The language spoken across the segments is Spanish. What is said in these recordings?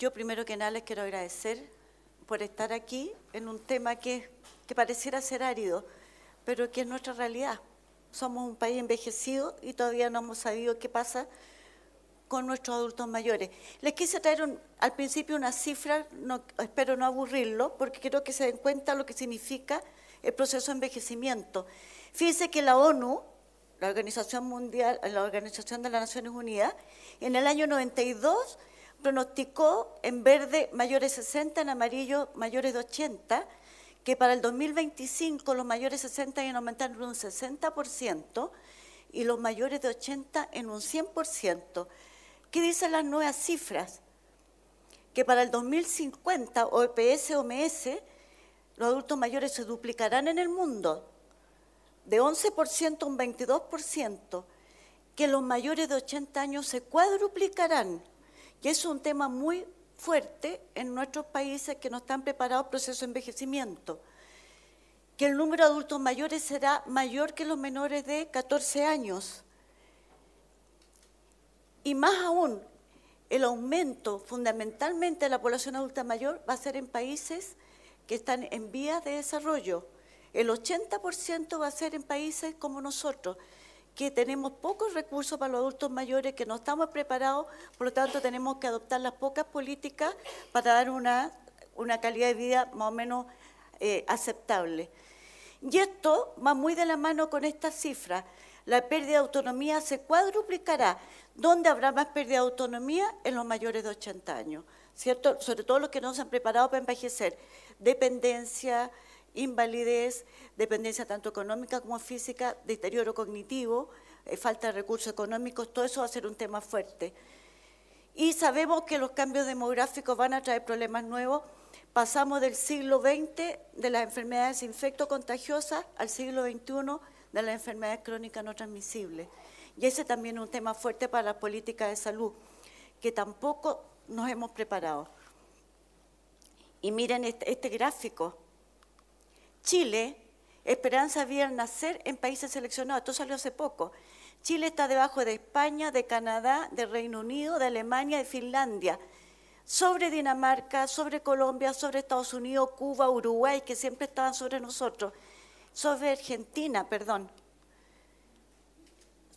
Yo primero que nada les quiero agradecer por estar aquí en un tema que pareciera ser árido, pero que es nuestra realidad. Somos un país envejecido y todavía no hemos sabido qué pasa con nuestros adultos mayores. Les quise traer al principio una cifra, espero no aburrirlo, porque quiero que se den cuenta lo que significa el proceso de envejecimiento. Fíjense que la ONU, la Organización Mundial, la Organización de las Naciones Unidas, en el año 92 pronosticó en verde mayores 60, en amarillo mayores de 80, que para el 2025 los mayores 60 iban a aumentar en un 60% y los mayores de 80 en un 100%. ¿Qué dicen las nuevas cifras? Que para el 2050, OPS-OMS, los adultos mayores se duplicarán en el mundo, de 11% a un 22%, que los mayores de 80 años se cuadruplicarán. Y es un tema muy fuerte en nuestros países que no están preparados para el proceso de envejecimiento. Que el número de adultos mayores será mayor que los menores de 14 años. Y más aún, el aumento fundamentalmente de la población adulta mayor va a ser en países que están en vías de desarrollo. El 80% va a ser en países como nosotros, que tenemos pocos recursos para los adultos mayores, que no estamos preparados, por lo tanto tenemos que adoptar las pocas políticas para dar una calidad de vida más o menos aceptable. Y esto va muy de la mano con estas cifras. La pérdida de autonomía se cuadruplicará. ¿Dónde habrá más pérdida de autonomía? En los mayores de 80 años, ¿cierto? Sobre todo los que no se han preparado para envejecer. Dependencia, invalidez, dependencia tanto económica como física, deterioro cognitivo, falta de recursos económicos, todo eso va a ser un tema fuerte. Y sabemos que los cambios demográficos van a traer problemas nuevos. Pasamos del siglo XX de las enfermedades infectocontagiosas al siglo XXI de las enfermedades crónicas no transmisibles. Y ese también es un tema fuerte para las políticas de salud, que tampoco nos hemos preparado. Y miren este gráfico. Chile, esperanza de vida al nacer en países seleccionados, esto salió hace poco. Chile está debajo de España, de Canadá, de Reino Unido, de Alemania, de Finlandia, sobre Dinamarca, sobre Colombia, sobre Estados Unidos, Cuba, Uruguay, que siempre estaban sobre nosotros, sobre Argentina,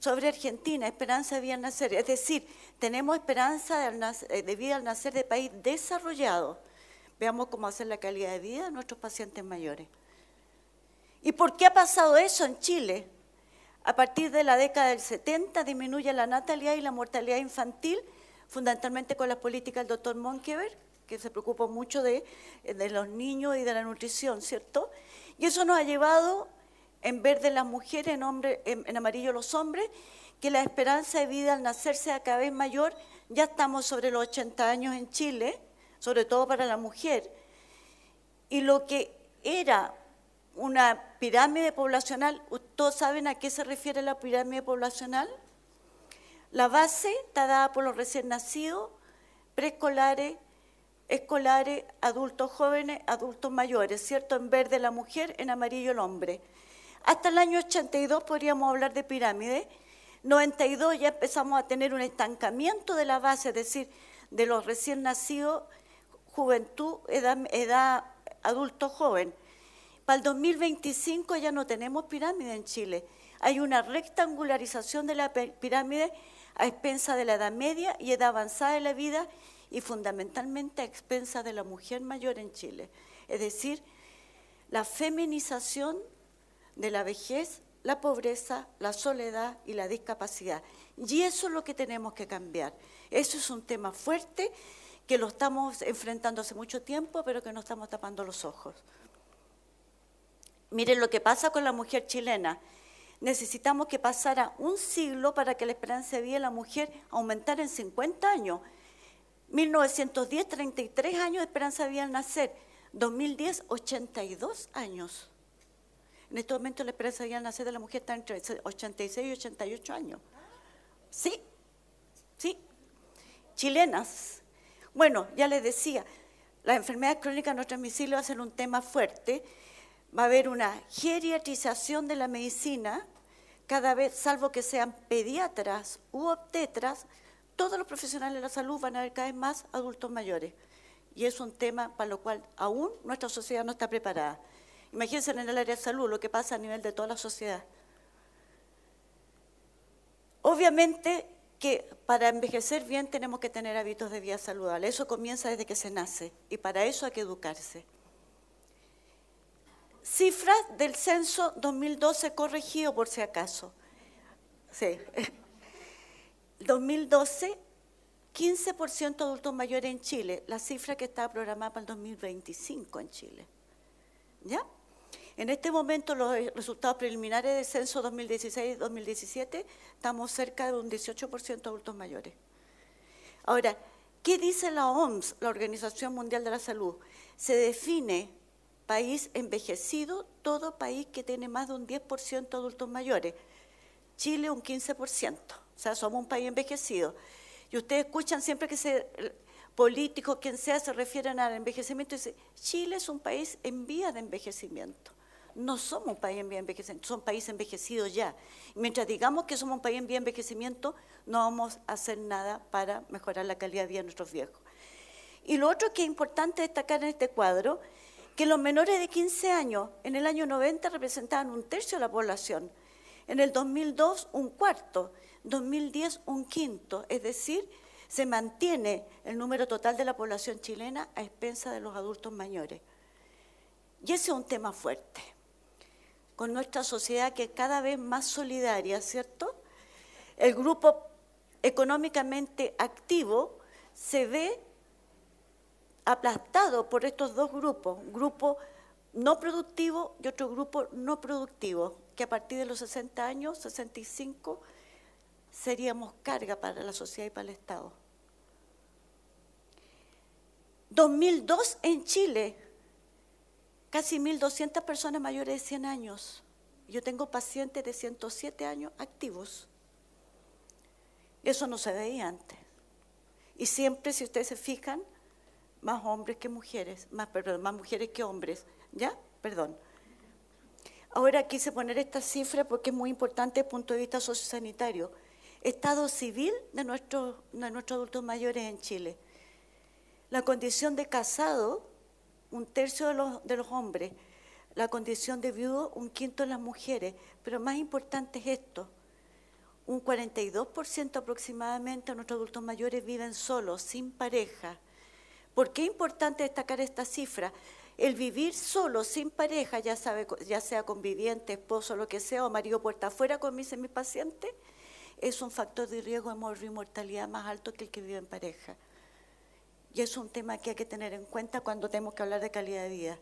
sobre Argentina, esperanza de vida al nacer. Es decir, tenemos esperanza de vida al nacer de país desarrollado. Veamos cómo hacer la calidad de vida de nuestros pacientes mayores. ¿Y por qué ha pasado eso en Chile? A partir de la década del 70 disminuye la natalidad y la mortalidad infantil, fundamentalmente con las políticas del doctor Monkeberg, que se preocupó mucho de los niños y de la nutrición, ¿cierto? Y eso nos ha llevado, en verde las mujeres, en amarillo los hombres, que la esperanza de vida al nacer sea cada vez mayor. Ya estamos sobre los 80 años en Chile, sobre todo para la mujer. Y lo que era una pirámide poblacional, ¿todos saben a qué se refiere la pirámide poblacional? La base está dada por los recién nacidos, preescolares, escolares, adultos jóvenes, adultos mayores, ¿cierto? En verde la mujer, en amarillo el hombre. Hasta el año 82 podríamos hablar de pirámide. 92 ya empezamos a tener un estancamiento de la base, es decir, de los recién nacidos, juventud, edad adulto joven. Para el 2025 ya no tenemos pirámide en Chile. Hay una rectangularización de la pirámide a expensas de la edad media y edad avanzada de la vida y fundamentalmente a expensas de la mujer mayor en Chile. Es decir, la feminización de la vejez, la pobreza, la soledad y la discapacidad. Y eso es lo que tenemos que cambiar. Eso es un tema fuerte que lo estamos enfrentando hace mucho tiempo, pero que no estamos tapando los ojos. Miren lo que pasa con la mujer chilena. Necesitamos que pasara un siglo para que la esperanza de vida de la mujer aumentara en 50 años. 1910, 33 años de esperanza de vida al nacer. 2010, 82 años. En este momento la esperanza de vida al nacer de la mujer está entre 86 y 88 años. Sí, sí. Chilenas. Bueno, ya les decía, las enfermedades crónicas no transmisibles va a ser un tema fuerte. Va a haber una geriatrización de la medicina, cada vez, salvo que sean pediatras u obstetras, todos los profesionales de la salud van a ver cada vez más adultos mayores. Y es un tema para lo cual aún nuestra sociedad no está preparada. Imagínense en el área de salud lo que pasa a nivel de toda la sociedad. Obviamente que para envejecer bien tenemos que tener hábitos de vida saludable. Eso comienza desde que se nace y para eso hay que educarse. Cifras del censo 2012 corregido por si acaso. Sí. 2012, 15% de adultos mayores en Chile, la cifra que estaba programada para el 2025 en Chile. ¿Ya? En este momento los resultados preliminares del censo 2016-2017 estamos cerca de un 18% de adultos mayores. Ahora, ¿qué dice la OMS, la Organización Mundial de la Salud? Se define país envejecido todo país que tiene más de un 10% de adultos mayores. Chile un 15%, o sea, somos un país envejecido. Y ustedes escuchan siempre que políticos, quien sea, se refieren al envejecimiento y dicen, Chile es un país en vía de envejecimiento. No somos un país en vía de envejecimiento, somos un país envejecido ya. Y mientras digamos que somos un país en vía de envejecimiento, no vamos a hacer nada para mejorar la calidad de vida de nuestros viejos. Y lo otro que es importante destacar en este cuadro, que los menores de 15 años en el año 90 representaban un tercio de la población, en el 2002 un cuarto, 2010 un quinto, es decir, se mantiene el número total de la población chilena a expensas de los adultos mayores. Y ese es un tema fuerte, con nuestra sociedad que es cada vez más solidaria, ¿cierto? El grupo económicamente activo se ve aplastado por estos dos grupos, un grupo no productivo y otro grupo no productivo, que a partir de los 60 años, 65, seríamos carga para la sociedad y para el Estado. 2002 en Chile, casi 1.200 personas mayores de 100 años. Yo tengo pacientes de 107 años activos. Eso no se veía antes. Y siempre, si ustedes se fijan, más hombres que mujeres, más mujeres que hombres, ¿ya? Perdón. Ahora quise poner esta cifra porque es muy importante desde el punto de vista sociosanitario. Estado civil de nuestros adultos mayores en Chile. La condición de casado, un tercio de los hombres. La condición de viudo, un quinto de las mujeres. Pero más importante es esto. Un 42% aproximadamente de nuestros adultos mayores viven solos, sin pareja. ¿Por qué es importante destacar esta cifra? El vivir solo, sin pareja, ya sea conviviente, esposo, lo que sea, o marido puerta afuera, como dicen mis pacientes, es un factor de riesgo de mortalidad más alto que el que vive en pareja. Y es un tema que hay que tener en cuenta cuando tenemos que hablar de calidad de vida.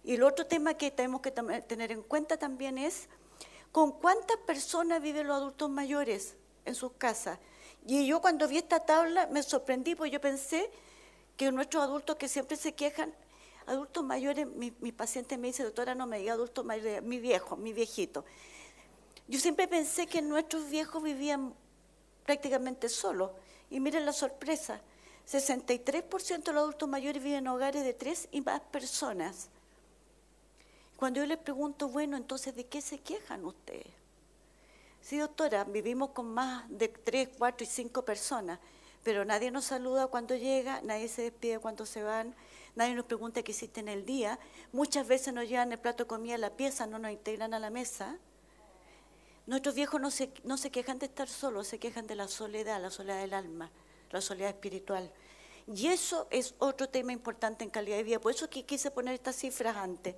Y el otro tema que tenemos que tener en cuenta también es con cuántas personas viven los adultos mayores en sus casas. Y yo cuando vi esta tabla me sorprendí porque yo pensé que nuestros adultos que siempre se quejan, adultos mayores, mi paciente me dice, doctora, no me diga adultos mayores, mi viejo, mi viejito. Yo siempre pensé que nuestros viejos vivían prácticamente solos. Y miren la sorpresa, 63% de los adultos mayores viven en hogares de 3 y más personas. Cuando yo les pregunto, bueno, entonces, ¿de qué se quejan ustedes? Sí, doctora, vivimos con más de 3, 4 y 5 personas, pero nadie nos saluda cuando llega, nadie se despide cuando se van, nadie nos pregunta qué hiciste en el día. Muchas veces nos llevan el plato de comida a la pieza, no nos integran a la mesa. Nuestros viejos no se quejan de estar solos, se quejan de la soledad del alma, la soledad espiritual. Y eso es otro tema importante en calidad de vida, por eso que quise poner estas cifras antes.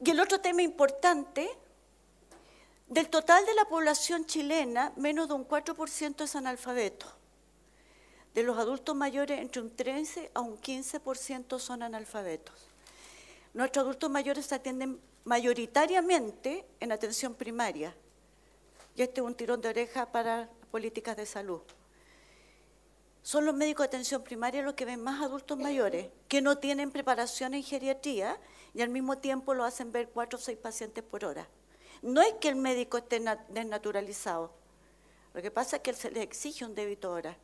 Y el otro tema importante, del total de la población chilena, menos de un 4% es analfabeto. De los adultos mayores, entre un 13 a un 15% son analfabetos. Nuestros adultos mayores se atienden mayoritariamente en atención primaria. Y este es un tirón de oreja para políticas de salud. Son los médicos de atención primaria los que ven más adultos mayores que no tienen preparación en geriatría y al mismo tiempo lo hacen ver 4 o 6 pacientes por hora. No es que el médico esté desnaturalizado, lo que pasa es que se le exige un débito hora.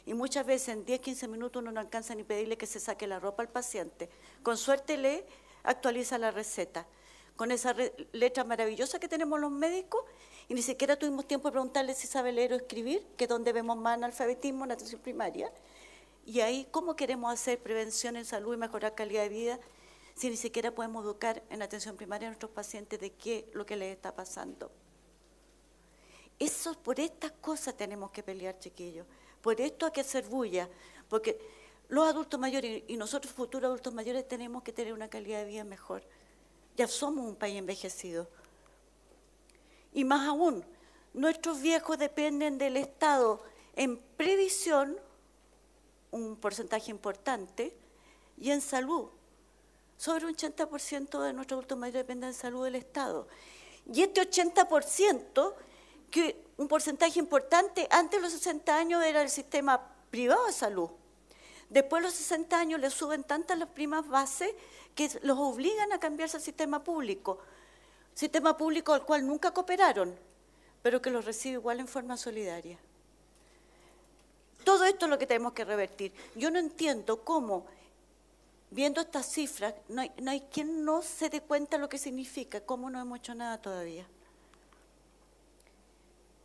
Y muchas veces en 10, 15 minutos uno no alcanza ni pedirle que se saque la ropa al paciente. Con suerte le actualiza la receta. con esa letra maravillosa que tenemos los médicos, y ni siquiera tuvimos tiempo de preguntarle si sabe leer o escribir, que es donde vemos más analfabetismo en la atención primaria. Y ahí, ¿cómo queremos hacer prevención en salud y mejorar calidad de vida si ni siquiera podemos educar en la atención primaria a nuestros pacientes de qué es lo que les está pasando? Por estas cosas tenemos que pelear, chiquillos. Por esto hay que hacer bulla, porque los adultos mayores y nosotros futuros adultos mayores tenemos que tener una calidad de vida mejor. Ya somos un país envejecido. Y más aún, nuestros viejos dependen del Estado en previsión, un porcentaje importante, y en salud. Sobre un 80% de nuestros adultos mayores dependen de salud del Estado. Y este 80%, que un porcentaje importante, antes de los 60 años era el sistema privado de salud. Después de los 60 años les suben tantas las primas bases que los obligan a cambiarse al sistema público al cual nunca cooperaron, pero que los recibe igual en forma solidaria. Todo esto es lo que tenemos que revertir. Yo no entiendo cómo, viendo estas cifras, no hay quien no se dé cuenta de lo que significa, cómo no hemos hecho nada todavía.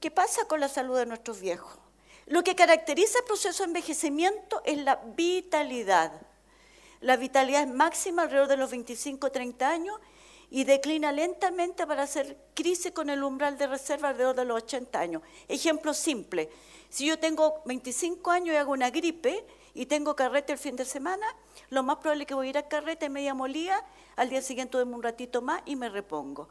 ¿Qué pasa con la salud de nuestros viejos? Lo que caracteriza el proceso de envejecimiento es la vitalidad. La vitalidad es máxima alrededor de los 25 o 30 años y declina lentamente para hacer crisis con el umbral de reserva alrededor de los 80 años. Ejemplo simple, si yo tengo 25 años y hago una gripe y tengo carrete el fin de semana, lo más probable es que voy a ir a carrete media molida, al día siguiente duermo un ratito más y me repongo.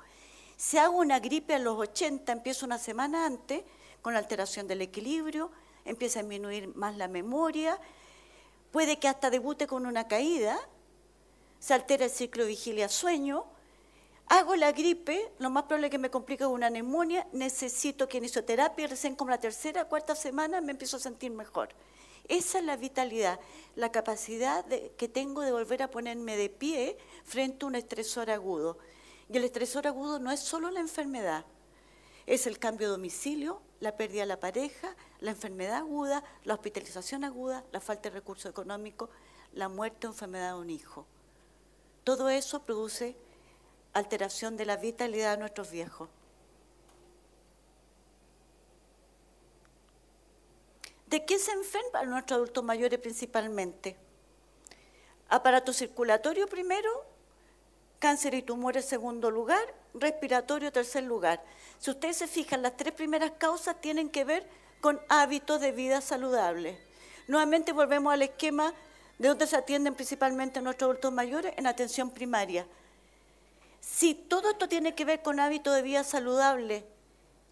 Si hago una gripe a los 80, empiezo una semana antes, con alteración del equilibrio, empieza a disminuir más la memoria, puede que hasta debute con una caída, se altera el ciclo vigilia-sueño, hago la gripe, lo más probable es que me complique con una neumonía, necesito kinesiología y recién como la tercera, cuarta semana me empiezo a sentir mejor. Esa es la vitalidad, la capacidad que tengo de volver a ponerme de pie frente a un estresor agudo. Y el estresor agudo no es solo la enfermedad, es el cambio de domicilio, la pérdida de la pareja, la enfermedad aguda, la hospitalización aguda, la falta de recursos económicos, la muerte o enfermedad de un hijo. Todo eso produce alteración de la vitalidad de nuestros viejos. ¿De qué se enferman nuestros adultos mayores principalmente? Aparato circulatorio primero, cáncer y tumores segundo lugar, respiratorio tercer lugar. Si ustedes se fijan, las tres primeras causas tienen que ver con hábitos de vida saludables. Nuevamente volvemos al esquema de donde se atienden principalmente nuestros adultos mayores en atención primaria. Si todo esto tiene que ver con hábitos de vida saludable,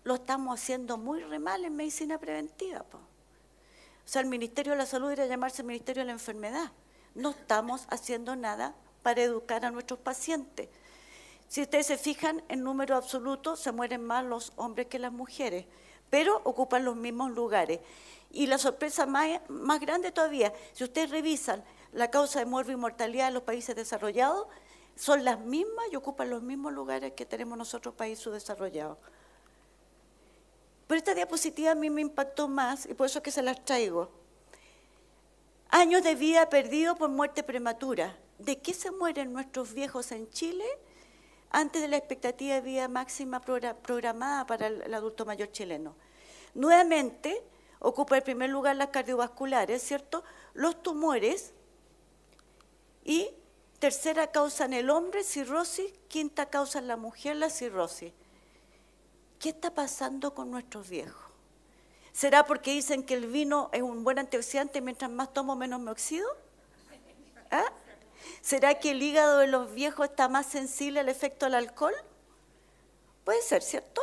lo estamos haciendo muy re mal en medicina preventiva. O sea, el Ministerio de la Salud debería llamarse Ministerio de la Enfermedad. No estamos haciendo nada para educar a nuestros pacientes. Si ustedes se fijan, en número absoluto se mueren más los hombres que las mujeres, pero ocupan los mismos lugares. Y la sorpresa más grande todavía, si ustedes revisan la causa de muerte y mortalidad en los países desarrollados, son las mismas y ocupan los mismos lugares que tenemos nosotros países subdesarrollados. Pero esta diapositiva a mí me impactó más y por eso es que se las traigo. Años de vida perdidos por muerte prematura. ¿De qué se mueren nuestros viejos en Chile antes de la expectativa de vida máxima programada para el adulto mayor chileno? Nuevamente, ocupa el primer lugar las cardiovasculares, ¿cierto? Los tumores y tercera causa en el hombre, cirrosis, quinta causa en la mujer, la cirrosis. ¿Qué está pasando con nuestros viejos? ¿Será porque dicen que el vino es un buen antioxidante y mientras más tomo menos me oxido? ¿Ah? ¿Será que el hígado de los viejos está más sensible al efecto del alcohol? Puede ser, ¿cierto?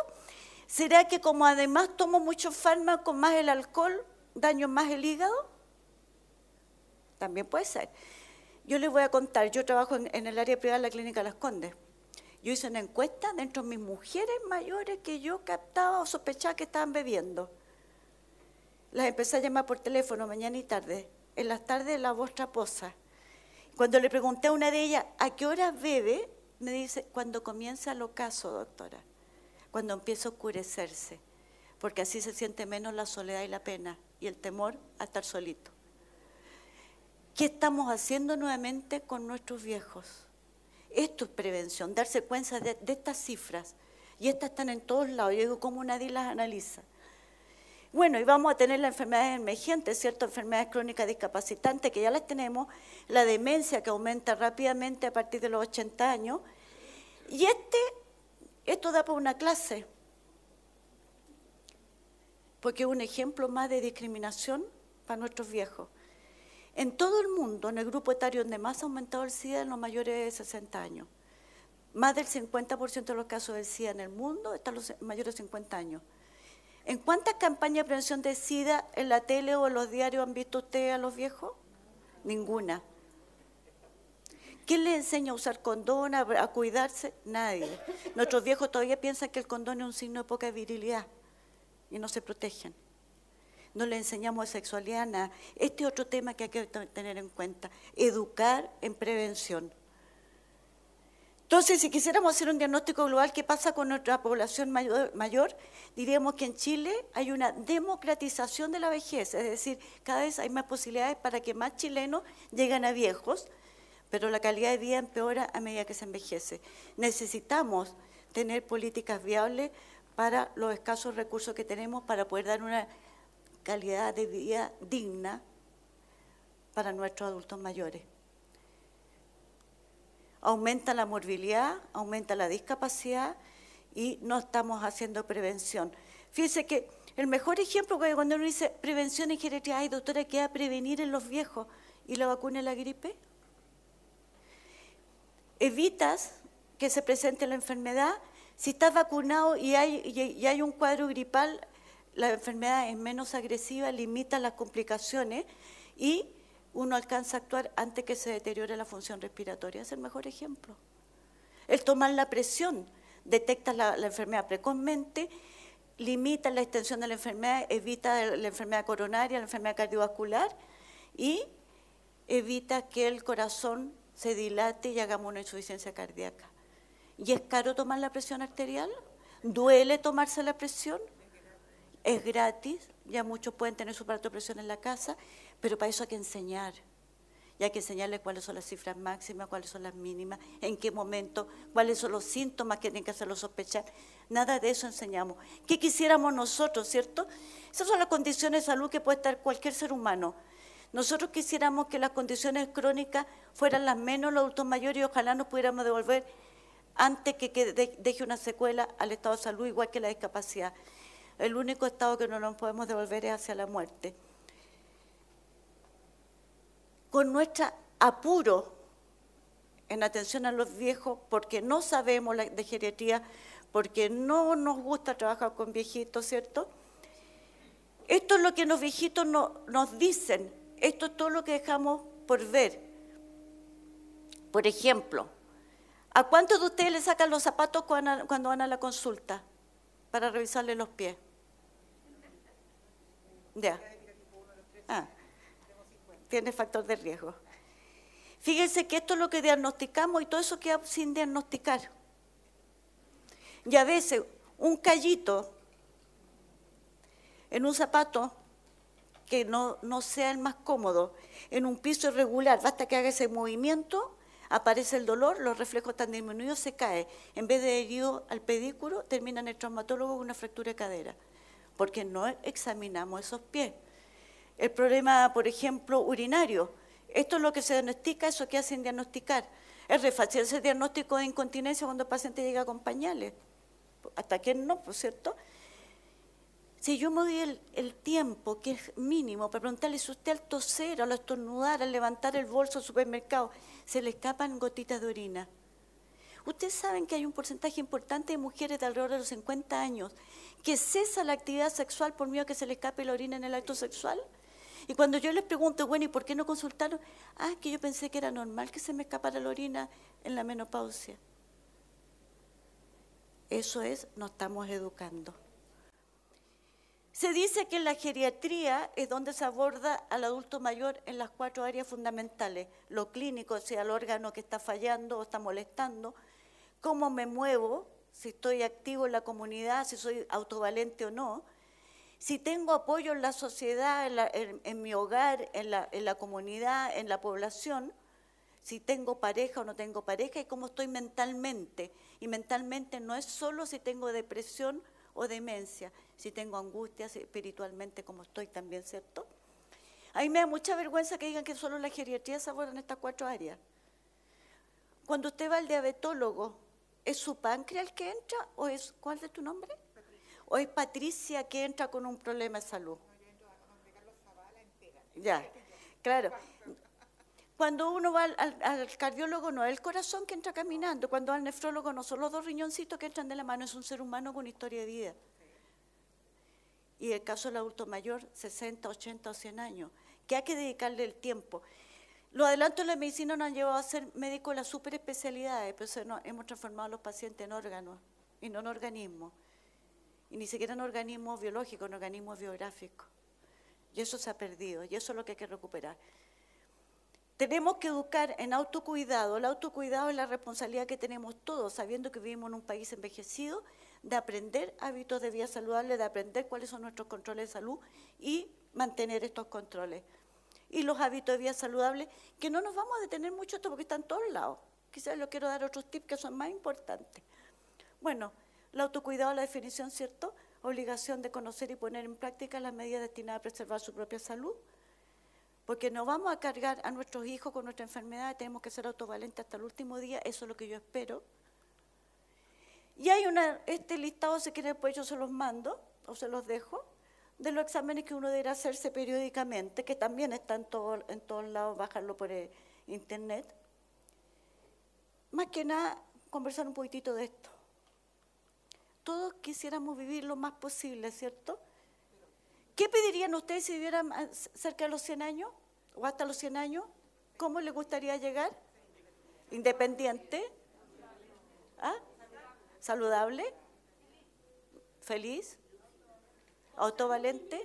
¿Será que como además tomo muchos fármacos más el alcohol, daño más el hígado? También puede ser. Yo les voy a contar, yo trabajo en el área privada de la Clínica Las Condes. Yo hice una encuesta dentro de mis mujeres mayores que yo captaba o sospechaba que estaban bebiendo. Las empecé a llamar por teléfono mañana y tarde. En las tardes la voz traposa. Cuando le pregunté a una de ellas, ¿a qué hora bebe? Me dice, cuando comienza el ocaso, doctora. Cuando empieza a oscurecerse. Porque así se siente menos la soledad y la pena y el temor a estar solito. ¿Qué estamos haciendo nuevamente con nuestros viejos? Esto es prevención, darse cuenta de estas cifras. Y estas están en todos lados. Yo digo, ¿cómo nadie las analiza? Bueno, y vamos a tener las enfermedades emergentes, ¿cierto? Enfermedades crónicas discapacitantes, que ya las tenemos, la demencia que aumenta rápidamente a partir de los 80 años. Y esto da para una clase, porque es un ejemplo más de discriminación para nuestros viejos. En todo el mundo, en el grupo etario donde más ha aumentado el SIDA, en los mayores de 60 años. Más del 50% de los casos del SIDA en el mundo están los mayores de 50 años. ¿En cuántas campañas de prevención de SIDA en la tele o en los diarios han visto ustedes a los viejos? Ninguna. ¿Quién les enseña a usar condón, a cuidarse? Nadie. Nuestros viejos todavía piensan que el condón es un signo de poca virilidad y no se protegen. No les enseñamos de sexualidad, nada. Este es otro tema que hay que tener en cuenta. Educar en prevención. Entonces, si quisiéramos hacer un diagnóstico global, ¿qué pasa con nuestra población mayor? Diríamos que en Chile hay una democratización de la vejez, es decir, cada vez hay más posibilidades para que más chilenos lleguen a viejos, pero la calidad de vida empeora a medida que se envejece. Necesitamos tener políticas viables para los escasos recursos que tenemos para poder dar una calidad de vida digna para nuestros adultos mayores. Aumenta la morbilidad, aumenta la discapacidad y no estamos haciendo prevención. Fíjense que el mejor ejemplo, que cuando uno dice prevención en geriatría, ay doctora, ¿qué va a prevenir en los viejos? ¿Y la vacuna de la gripe? Evitas que se presente la enfermedad. Si estás vacunado y hay un cuadro gripal, la enfermedad es menos agresiva, limita las complicaciones y uno alcanza a actuar antes que se deteriore la función respiratoria. Es el mejor ejemplo. El tomar la presión, detectas la enfermedad precozmente, limita la extensión de la enfermedad, evita la enfermedad coronaria, la enfermedad cardiovascular y evita que el corazón se dilate y hagamos una insuficiencia cardíaca. ¿Y es caro tomar la presión arterial? ¿Duele tomarse la presión? Es gratis, ya muchos pueden tener su aparato de presión en la casa, pero para eso hay que enseñar. Y hay que enseñarles cuáles son las cifras máximas, cuáles son las mínimas, en qué momento, cuáles son los síntomas que tienen que hacerlo sospechar. Nada de eso enseñamos. ¿Qué quisiéramos nosotros, cierto? Esas son las condiciones de salud que puede estar cualquier ser humano. Nosotros quisiéramos que las condiciones crónicas fueran las menos los adultos mayores y ojalá nos pudiéramos devolver antes que deje una secuela al estado de salud, igual que la discapacidad. El único estado que no nos podemos devolver es hacia la muerte. Con nuestro apuro en atención a los viejos, porque no sabemos de geriatría, porque no nos gusta trabajar con viejitos, ¿cierto? Esto es lo que los viejitos nos dicen, esto es todo lo que dejamos por ver. Por ejemplo, ¿a cuántos de ustedes le sacan los zapatos cuando van a la consulta para revisarle los pies? Ya. Tiene factor de riesgo. Fíjense que esto es lo que diagnosticamos y todo eso queda sin diagnosticar. Y a veces un callito en un zapato que no sea el más cómodo, en un piso irregular, basta que haga ese movimiento, aparece el dolor, los reflejos están disminuidos, se cae. En vez de herido al pedículo, termina en el traumatólogo con una fractura de cadera, porque no examinamos esos pies. El problema, por ejemplo, urinario. Esto es lo que se diagnostica, eso queda sin diagnosticar. Es re fácil ese diagnóstico de incontinencia cuando el paciente llega con pañales. Hasta que no, ¿por cierto? Si yo me doy el tiempo, que es mínimo, para preguntarle si usted al toser, al estornudar, al levantar el bolso al supermercado, se le escapan gotitas de orina. Ustedes saben que hay un porcentaje importante de mujeres de alrededor de los 50 años que cesa la actividad sexual por miedo a que se le escape la orina en el acto sexual. Y cuando yo les pregunto, bueno, ¿y por qué no consultaron? Ah, que yo pensé que era normal que se me escapara la orina en la menopausia. Eso es, nos estamos educando. Se dice que en la geriatría es donde se aborda al adulto mayor en las 4 áreas fundamentales. Lo clínico, o sea, el órgano que está fallando o está molestando, cómo me muevo, si estoy activo en la comunidad, si soy autovalente o no, si tengo apoyo en la sociedad, en mi hogar, en la comunidad, en la población, si tengo pareja o no tengo pareja y cómo estoy mentalmente. Y mentalmente no es solo si tengo depresión o demencia, si tengo angustias espiritualmente como estoy también, ¿cierto? A mí me da mucha vergüenza que digan que solo la geriatría se aborda en estas 4 áreas. Cuando usted va al diabetólogo, ¿es su páncreas el que entra o es, ¿cuál es tu nombre? Patricia. ¿O es Patricia que entra con un problema de salud? No, yo entro a Juan Carlos Zavala entera. Ya, claro. Cuando uno va al cardiólogo no es el corazón que entra caminando, cuando va al nefrólogo no son los 2 riñoncitos que entran de la mano, es un ser humano con historia de vida. Y el caso del adulto mayor, 60, 80 o 100 años, que hay que dedicarle el tiempo. Los adelantos de la medicina nos han llevado a ser médicos de las superespecialidades, pero hemos transformado a los pacientes en órganos y no en organismos. Y ni siquiera en organismos biológicos, en organismos biográficos. Y eso se ha perdido, y eso es lo que hay que recuperar. Tenemos que educar en autocuidado. El autocuidado es la responsabilidad que tenemos todos, sabiendo que vivimos en un país envejecido, de aprender hábitos de vida saludable, de aprender cuáles son nuestros controles de salud y mantener estos controles. Y los hábitos de vida saludable, que no nos vamos a detener mucho esto porque están en todos lados. Quizás les quiero dar otros tips que son más importantes. Bueno, el autocuidado, la definición, ¿cierto? Obligación de conocer y poner en práctica las medidas destinadas a preservar su propia salud. Porque no vamos a cargar a nuestros hijos con nuestra enfermedad, tenemos que ser autovalentes hasta el último día, eso es lo que yo espero. Y hay este listado, si quieren, pues yo se los mando, o se los dejo, de los exámenes que uno deberá hacerse periódicamente, que también están en todos lados, bajarlo por internet. Más que nada, conversar un poquitito de esto. Todos quisiéramos vivir lo más posible, ¿cierto? ¿Qué pedirían ustedes si vivieran cerca de los 100 años o hasta los 100 años? ¿Cómo les gustaría llegar? ¿Independiente? ¿Ah? ¿Saludable? ¿Feliz? ¿Autovalente?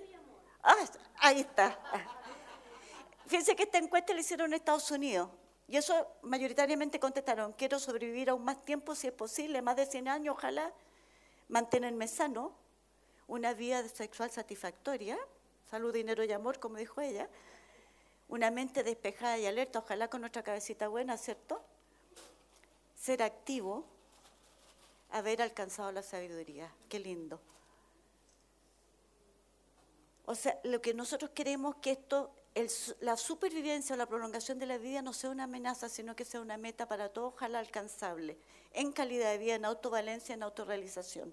Ah, ahí está. Fíjense que esta encuesta la hicieron en Estados Unidos y eso mayoritariamente contestaron, quiero sobrevivir aún más tiempo si es posible, más de 100 años, ojalá, mantenerme sano, una vida sexual satisfactoria, salud, dinero y amor, como dijo ella, una mente despejada y alerta, ojalá con nuestra cabecita buena, ¿cierto? Ser activo, haber alcanzado la sabiduría, qué lindo. O sea, lo que nosotros queremos es que esto, la supervivencia o la prolongación de la vida no sea una amenaza, sino que sea una meta para todos, ojalá alcanzable, en calidad de vida, en autovalencia, en autorrealización.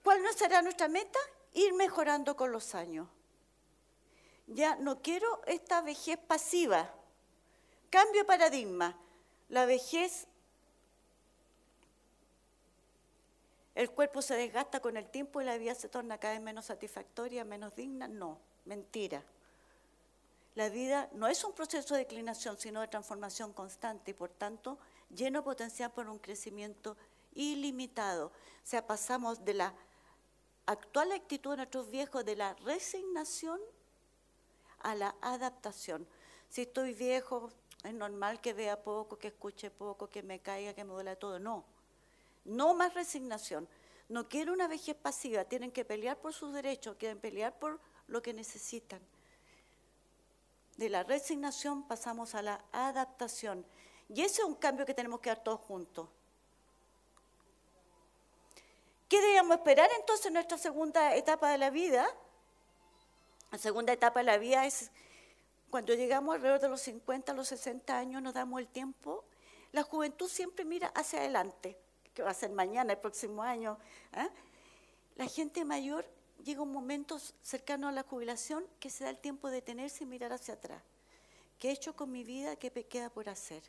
¿Cuál no será nuestra meta? Ir mejorando con los años. Ya no quiero esta vejez pasiva. Cambio de paradigma. La vejez, el cuerpo se desgasta con el tiempo y la vida se torna cada vez menos satisfactoria, menos digna. No, mentira. La vida no es un proceso de declinación, sino de transformación constante y, por tanto, lleno de potencial por un crecimiento ilimitado. O sea, pasamos de la actual actitud de nuestros viejos de la resignación a la adaptación. Si estoy viejo, es normal que vea poco, que escuche poco, que me caiga, que me duela todo. No, no más resignación. No quiero una vejez pasiva, tienen que pelear por sus derechos, quieren pelear por lo que necesitan. De la resignación pasamos a la adaptación. Y ese es un cambio que tenemos que dar todos juntos. ¿Qué debemos esperar entonces en nuestra segunda etapa de la vida? La segunda etapa de la vida es cuando llegamos alrededor de los 50, los 60 años, nos damos el tiempo. La juventud siempre mira hacia adelante, que va a ser mañana, el próximo año. ¿Eh? La gente mayor llega un momento cercano a la jubilación que se da el tiempo de detenerse y mirar hacia atrás. ¿Qué he hecho con mi vida? ¿Qué me queda por hacer?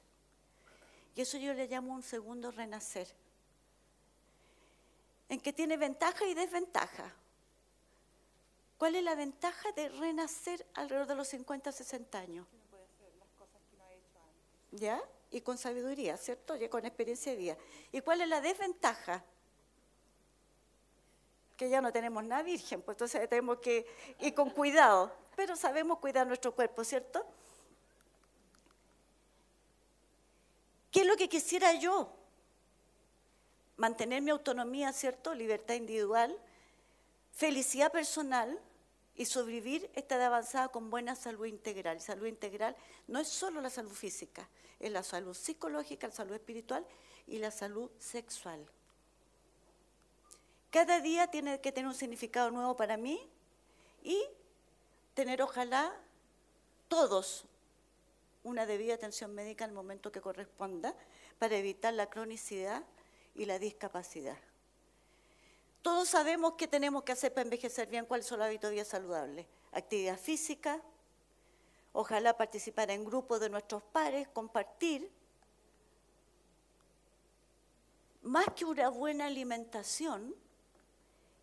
Y eso yo le llamo un segundo renacer, en que tiene ventaja y desventaja. ¿Cuál es la ventaja de renacer alrededor de los 50, 60 años? Que uno puede hacer las cosas que no ha hecho antes. ¿Ya? Y con sabiduría, ¿cierto? Y con experiencia de vida. ¿Y cuál es la desventaja? Que ya no tenemos nada virgen, pues entonces tenemos que ir con cuidado, pero sabemos cuidar nuestro cuerpo, ¿cierto? ¿Qué es lo que quisiera yo? Mantener mi autonomía, ¿cierto? Libertad individual, felicidad personal, y sobrevivir esta edad avanzada con buena salud integral. Salud integral no es solo la salud física, es la salud psicológica, la salud espiritual y la salud sexual. Cada día tiene que tener un significado nuevo para mí y tener, ojalá, todos una debida atención médica en el momento que corresponda para evitar la cronicidad y la discapacidad. Todos sabemos qué tenemos que hacer para envejecer bien, cuáles son los hábitos de vida saludables. Actividad física, ojalá participar en grupos de nuestros pares, compartir. Más que una buena alimentación,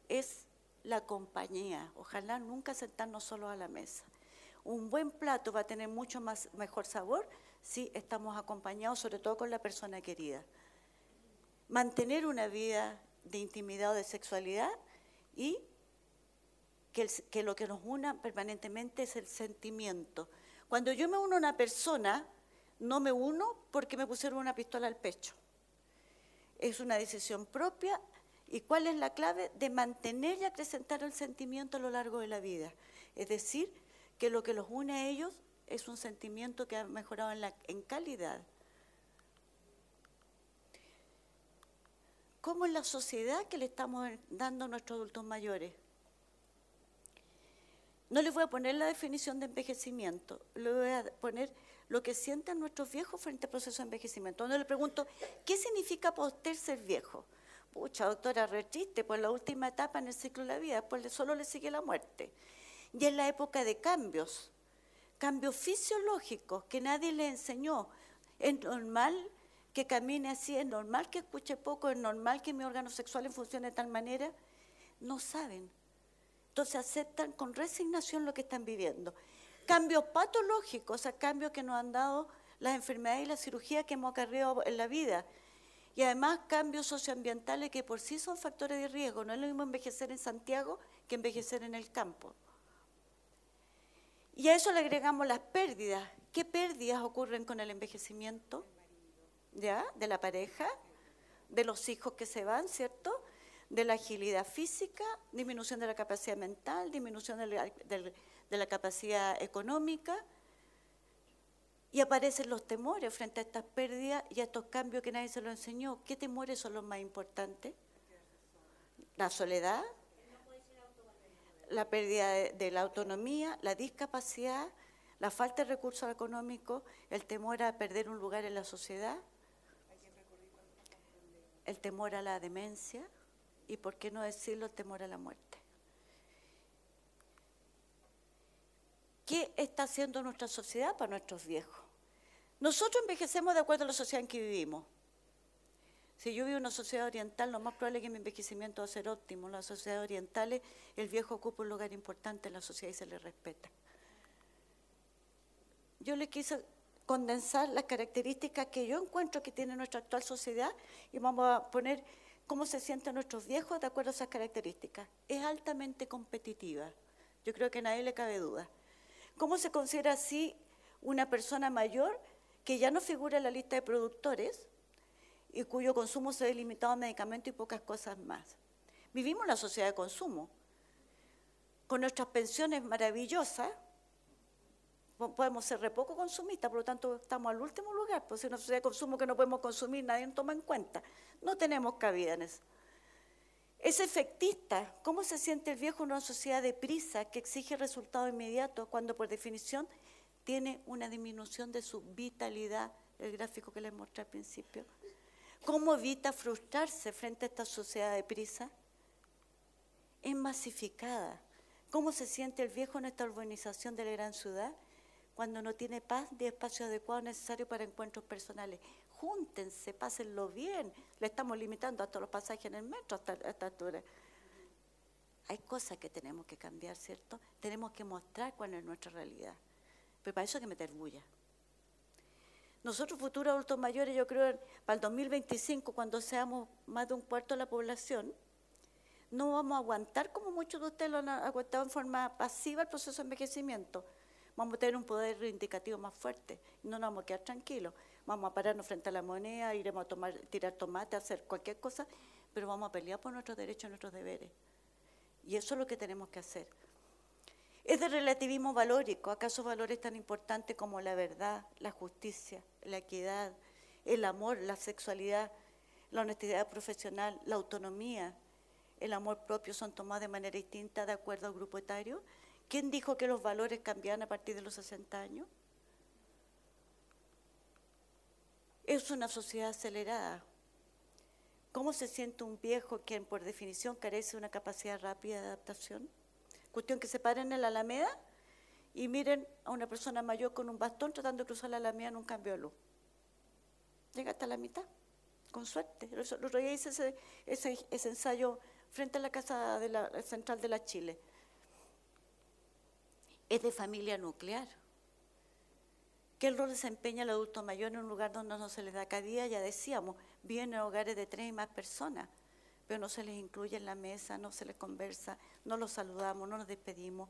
es la compañía. Ojalá nunca sentarnos solos a la mesa. Un buen plato va a tener mucho mejor sabor si estamos acompañados, sobre todo con la persona querida. Mantener una vida de intimidad o de sexualidad y que lo que nos una permanentemente es el sentimiento. Cuando yo me uno a una persona, no me uno porque me pusieron una pistola al pecho. Es una decisión propia. ¿Y cuál es la clave? De mantener y acrecentar el sentimiento a lo largo de la vida. Es decir, que lo que los une a ellos es un sentimiento que ha mejorado en calidad. ¿Cómo es la sociedad que le estamos dando a nuestros adultos mayores? No les voy a poner la definición de envejecimiento, le voy a poner lo que sienten nuestros viejos frente al proceso de envejecimiento. Cuando le pregunto, ¿qué significa para usted ser viejo? Pucha, doctora, re triste, pues la última etapa en el ciclo de la vida, después solo le sigue la muerte. Y es la época de cambios fisiológicos que nadie le enseñó. Es normal que camine así, es normal que escuche poco, es normal que mi órgano sexual funcione de tal manera. No saben. Entonces aceptan con resignación lo que están viviendo. Cambios patológicos, o sea, cambios que nos han dado las enfermedades y la cirugía que hemos acarreado en la vida. Y además cambios socioambientales que por sí son factores de riesgo. No es lo mismo envejecer en Santiago que envejecer en el campo. Y a eso le agregamos las pérdidas. ¿Qué pérdidas ocurren con el envejecimiento? ¿Ya? De la pareja, de los hijos que se van, ¿cierto? De la agilidad física, disminución de la capacidad mental, disminución de la capacidad económica. Y aparecen los temores frente a estas pérdidas y a estos cambios que nadie se los enseñó. ¿Qué temores son los más importantes? La soledad, la pérdida de la autonomía, la discapacidad, la falta de recursos económicos, el temor a perder un lugar en la sociedad, el temor a la demencia y, por qué no decirlo, el temor a la muerte. ¿Qué está haciendo nuestra sociedad para nuestros viejos? Nosotros envejecemos de acuerdo a la sociedad en que vivimos. Si yo vivo en una sociedad oriental, lo más probable es que mi envejecimiento va a ser óptimo. En las sociedades orientales, el viejo ocupa un lugar importante en la sociedad y se le respeta. Yo le quise condensar las características que yo encuentro que tiene nuestra actual sociedad y vamos a poner cómo se sienten nuestros viejos de acuerdo a esas características. Es altamente competitiva. Yo creo que a nadie le cabe duda. ¿Cómo se considera así una persona mayor que ya no figura en la lista de productores y cuyo consumo se ve limitado a medicamentos y pocas cosas más? Vivimos en la sociedad de consumo. Con nuestras pensiones maravillosas, podemos ser re poco consumistas, por lo tanto estamos al último lugar, pues es una sociedad de consumo que no podemos consumir, nadie nos toma en cuenta. No tenemos cabida en eso. Es efectista. ¿Cómo se siente el viejo en una sociedad de prisa que exige resultados inmediatos cuando por definición tiene una disminución de su vitalidad, el gráfico que les mostré al principio? ¿Cómo evita frustrarse frente a esta sociedad de prisa? Es masificada. ¿Cómo se siente el viejo en esta urbanización de la gran ciudad cuando no tiene paz ni espacio adecuado necesario para encuentros personales? Júntense, pásenlo bien. Le estamos limitando hasta los pasajes en el metro hasta esta altura. Hay cosas que tenemos que cambiar, ¿cierto? Tenemos que mostrar cuál es nuestra realidad. Pero para eso hay que meter bulla. Nosotros, futuros adultos mayores, yo creo para el 2025, cuando seamos más de un cuarto de la población, no vamos a aguantar como muchos de ustedes lo han aguantado en forma pasiva el proceso de envejecimiento. Vamos a tener un poder reivindicativo más fuerte. No nos vamos a quedar tranquilos. Vamos a pararnos frente a la moneda, iremos a tirar tomate, hacer cualquier cosa, pero vamos a pelear por nuestros derechos y nuestros deberes. Y eso es lo que tenemos que hacer. Es de relativismo valórico. ¿Acaso valores tan importantes como la verdad, la justicia, la equidad, el amor, la sexualidad, la honestidad profesional, la autonomía, el amor propio son tomados de manera distinta de acuerdo al grupo etario? ¿Quién dijo que los valores cambian a partir de los 60 años? Es una sociedad acelerada. ¿Cómo se siente un viejo quien por definición carece de una capacidad rápida de adaptación? Cuestión que se paren en la Alameda y miren a una persona mayor con un bastón tratando de cruzar la Alameda en un cambio de luz. Llega hasta la mitad, con suerte. El otro día hice ese ensayo frente a la casa de la central de la Chile. Es de familia nuclear. ¿Qué rol desempeña el adulto mayor en un lugar donde no se les da cabida? Ya decíamos, viven en hogares de 3 y más personas, pero no se les incluye en la mesa, no se les conversa, no los saludamos, no nos despedimos.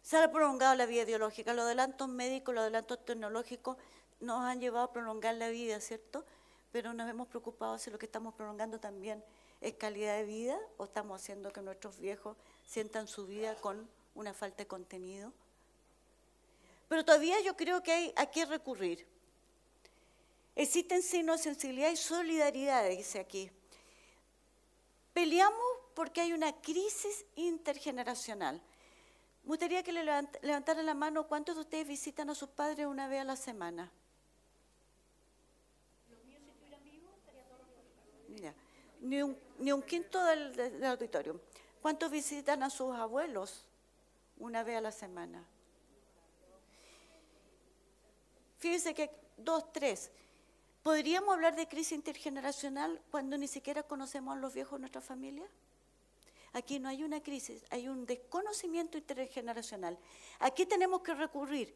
Se ha prolongado la vida ideológica. Los adelantos médicos, los adelantos tecnológicos nos han llevado a prolongar la vida, ¿cierto? Pero nos hemos preocupado si lo que estamos prolongando también es calidad de vida o estamos haciendo que nuestros viejos sientan su vida con una falta de contenido. Pero todavía yo creo que hay a qué recurrir. Existen signos de sensibilidad y solidaridad, dice aquí. Peleamos porque hay una crisis intergeneracional. Me gustaría que le levantaran la mano cuántos de ustedes visitan a sus padres una vez a la semana. Los míos, si estuvieran vivos, estaría todos los días. Ni un quinto del auditorio. ¿Cuántos visitan a sus abuelos una vez a la semana? Fíjense que 2, 3. ¿Podríamos hablar de crisis intergeneracional cuando ni siquiera conocemos a los viejos de nuestra familia? Aquí no hay una crisis, hay un desconocimiento intergeneracional. Aquí tenemos que recurrir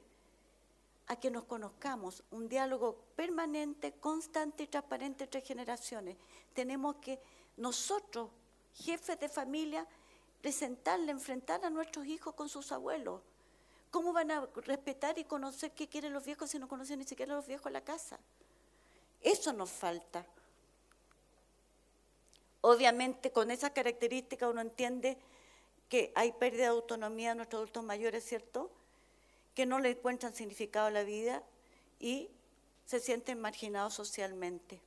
a que nos conozcamos, un diálogo permanente, constante y transparente entre generaciones. Tenemos que nosotros, jefes de familia, presentarle, enfrentar a nuestros hijos con sus abuelos. ¿Cómo van a respetar y conocer qué quieren los viejos si no conocen ni siquiera a los viejos en la casa? Eso nos falta. Obviamente, con esas características uno entiende que hay pérdida de autonomía de nuestros adultos mayores, ¿cierto? Que no le encuentran significado a la vida y se sienten marginados socialmente.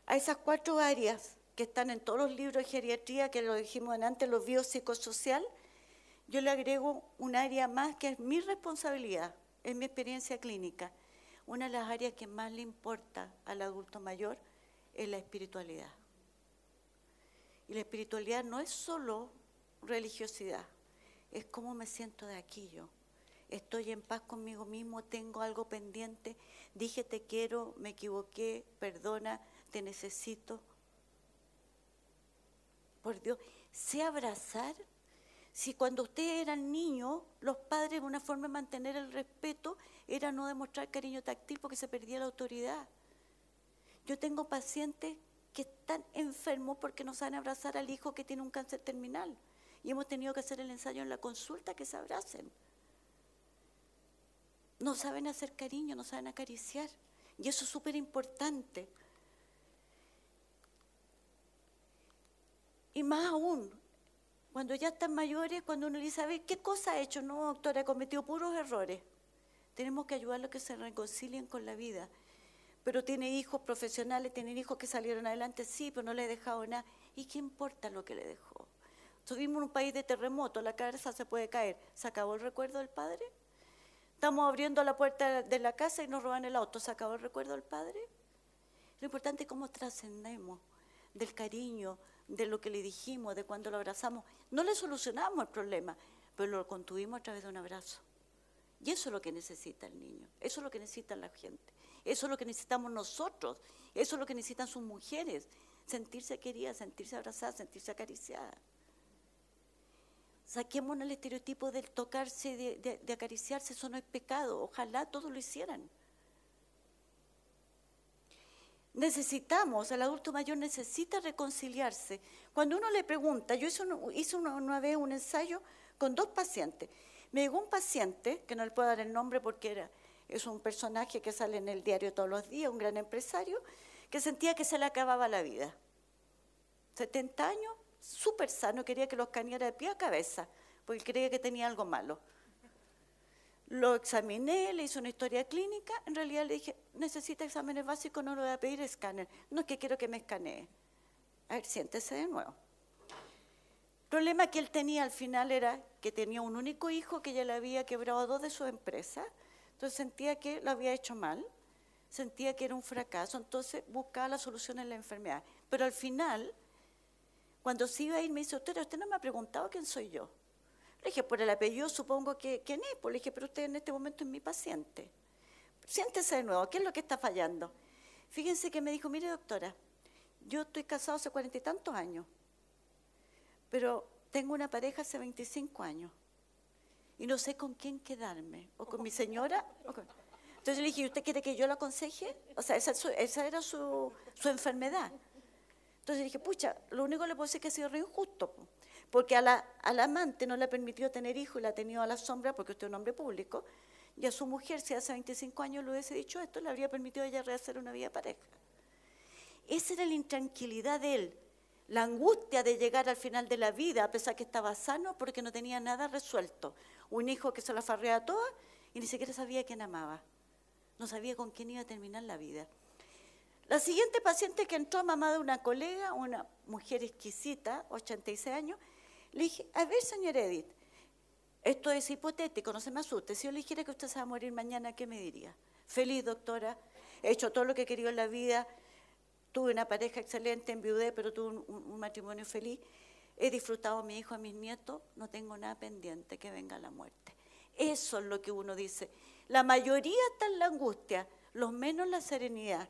A esas 4 áreas que están en todos los libros de geriatría, que lo dijimos antes, los biopsicosocial, yo le agrego un área más que es mi responsabilidad, es mi experiencia clínica. Una de las áreas que más le importa al adulto mayor es la espiritualidad. Y la espiritualidad no es solo religiosidad, es cómo me siento de aquí yo. Estoy en paz conmigo mismo, tengo algo pendiente, dije te quiero, me equivoqué, perdona, te necesito. Por Dios, sé abrazar. Si cuando ustedes eran niños, los padres, una forma de mantener el respeto era no demostrar cariño táctil porque se perdía la autoridad. Yo tengo pacientes que están enfermos porque no saben abrazar al hijo que tiene un cáncer terminal. Y hemos tenido que hacer el ensayo en la consulta que se abracen. No saben hacer cariño, no saben acariciar. Y eso es súper importante. Y más aún, cuando ya están mayores, cuando uno dice, a ver, ¿qué cosa ha hecho? No, doctora, he cometido puros errores. Tenemos que ayudarlos a que se reconcilien con la vida. Pero tiene hijos profesionales, tienen hijos que salieron adelante, sí, pero no le he dejado nada. ¿Y qué importa lo que le dejó? Estuvimos en un país de terremoto, la casa se puede caer. ¿Se acabó el recuerdo del padre? Estamos abriendo la puerta de la casa y nos roban el auto. ¿Se acabó el recuerdo del padre? Lo importante es cómo trascendemos del cariño, de lo que le dijimos, de cuando lo abrazamos. No le solucionamos el problema, pero lo contuvimos a través de un abrazo. Y eso es lo que necesita el niño, eso es lo que necesita la gente, eso es lo que necesitamos nosotros, eso es lo que necesitan sus mujeres, sentirse queridas, sentirse abrazadas, sentirse acariciadas. Saquemos el estereotipo del tocarse, de acariciarse, eso no es pecado, ojalá todos lo hicieran. Necesitamos, el adulto mayor necesita reconciliarse. Cuando uno le pregunta, yo hice una vez un ensayo con 2 pacientes. Me llegó un paciente, que no le puedo dar el nombre porque es un personaje que sale en el diario todos los días, un gran empresario, que sentía que se le acababa la vida. 70 años, súper sano, quería que lo escaneara de pie a cabeza, porque creía que tenía algo malo. Lo examiné, le hice una historia clínica, en realidad le dije, necesita exámenes básicos, no le voy a pedir escáner, no es que quiero que me escanee. A ver, siéntese de nuevo. El problema que él tenía al final era que tenía un único hijo que ya le había quebrado 2 de sus empresas, entonces sentía que lo había hecho mal, sentía que era un fracaso, entonces buscaba la solución en la enfermedad. Pero al final, cuando se iba a ir, me dice, usted no me ha preguntado quién soy yo. Le dije, por el apellido supongo que quién es. Pues le dije, pero usted en este momento es mi paciente. Siéntese de nuevo, ¿qué es lo que está fallando? Fíjense que me dijo, mire doctora, yo estoy casado hace 40 y tantos años, pero tengo una pareja hace 25 años y no sé con quién quedarme, o con mi señora. Entonces le dije, ¿y usted quiere que yo lo aconseje? O sea, esa era su enfermedad. Entonces le dije, pucha, lo único que le puedo decir es que ha sido re injusto, porque al amante no le ha permitido tener hijos y la ha tenido a la sombra porque usted es un hombre público, y a su mujer, si hace 25 años le hubiese dicho esto, le habría permitido a ella rehacer una vida de pareja. Esa era la intranquilidad de él, la angustia de llegar al final de la vida, a pesar que estaba sano, porque no tenía nada resuelto. Un hijo que se la farreaba toda y ni siquiera sabía quién amaba. No sabía con quién iba a terminar la vida. La siguiente paciente que entró, mamá de una colega, una mujer exquisita, 86 años, le dije, a ver, señora Edith, esto es hipotético, no se me asuste. Si yo le dijera que usted se va a morir mañana, ¿qué me diría? Feliz, doctora, he hecho todo lo que he querido en la vida, tuve una pareja excelente, enviudé, pero tuve un matrimonio feliz, he disfrutado a mi hijo, a mis nietos, no tengo nada pendiente, que venga la muerte. Eso es lo que uno dice. La mayoría está en la angustia, los menos la serenidad.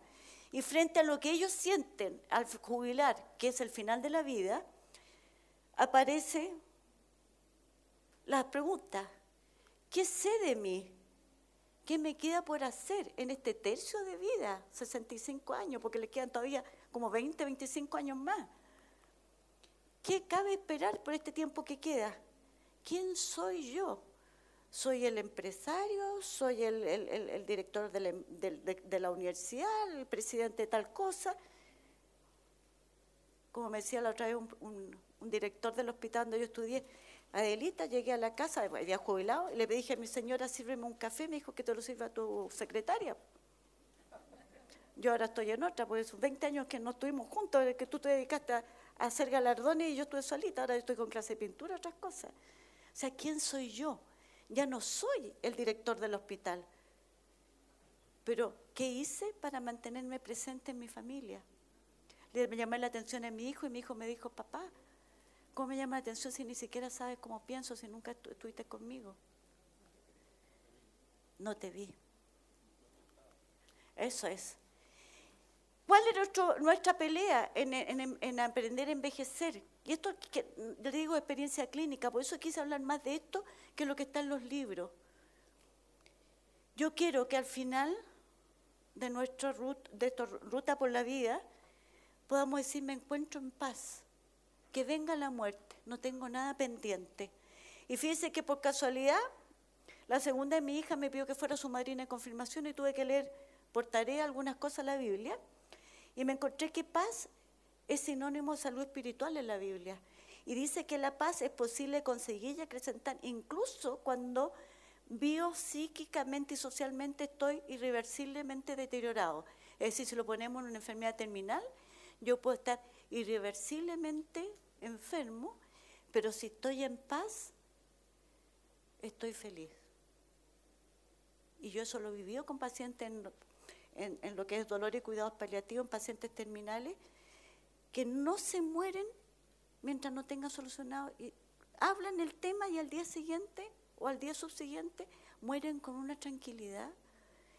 Y frente a lo que ellos sienten al jubilar, que es el final de la vida, aparece la pregunta, ¿qué sé de mí? ¿Qué me queda por hacer en este tercio de vida? 65 años, porque le quedan todavía como 20, 25 años más. ¿Qué cabe esperar por este tiempo que queda? ¿Quién soy yo? ¿Soy el empresario? ¿Soy el director de la universidad? ¿El presidente de tal cosa? Como me decía la otra vez un director del hospital donde yo estudié, Adelita, llegué a la casa, había jubilado, y le dije a mi señora, sírveme un café, me dijo que te lo sirva a tu secretaria. Yo ahora estoy en otra, porque esos 20 años que no estuvimos juntos, que tú te dedicaste a hacer galardones y yo estuve solita, ahora estoy con clase de pintura, otras cosas. O sea, ¿quién soy yo? Ya no soy el director del hospital. Pero, ¿qué hice para mantenerme presente en mi familia? Le llamé la atención a mi hijo y mi hijo me dijo, papá, ¿cómo me llama la atención si ni siquiera sabes cómo pienso, si nunca estuviste conmigo? No te vi. Eso es. ¿Cuál es nuestra pelea en aprender a envejecer? Y esto le digo experiencia clínica, por eso quise hablar más de esto que lo que está en los libros. Yo quiero que al final de nuestra ruta por la vida podamos decir, me encuentro en paz, que venga la muerte, no tengo nada pendiente. Y fíjense que por casualidad, la segunda de mi hija me pidió que fuera su madrina de confirmación y tuve que leer por tarea algunas cosas de la Biblia. Y me encontré que paz es sinónimo de salud espiritual en la Biblia. Y dice que la paz es posible conseguir y acrecentar incluso cuando biopsíquicamente y socialmente estoy irreversiblemente deteriorado. Es decir, si lo ponemos en una enfermedad terminal, yo puedo estar irreversiblemente enfermo, pero si estoy en paz, estoy feliz. Y yo eso lo he vivido con pacientes en lo que es dolor y cuidados paliativos, en pacientes terminales, que no se mueren mientras no tengan solucionado. Y hablan el tema y al día siguiente o al día subsiguiente mueren con una tranquilidad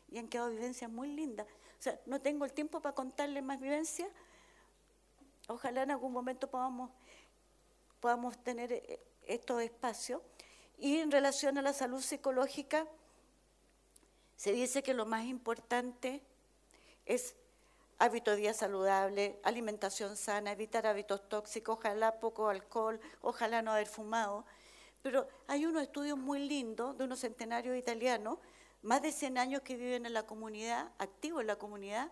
y han quedado vivencias muy lindas. O sea, no tengo el tiempo para contarles más vivencias. Ojalá en algún momento podamos tener estos espacios. Y en relación a la salud psicológica, se dice que lo más importante es hábitos de vida saludable, alimentación sana, evitar hábitos tóxicos, ojalá poco alcohol, ojalá no haber fumado. Pero hay unos estudios muy lindos de unos centenarios italianos, más de 100 años que viven en la comunidad, activos en la comunidad,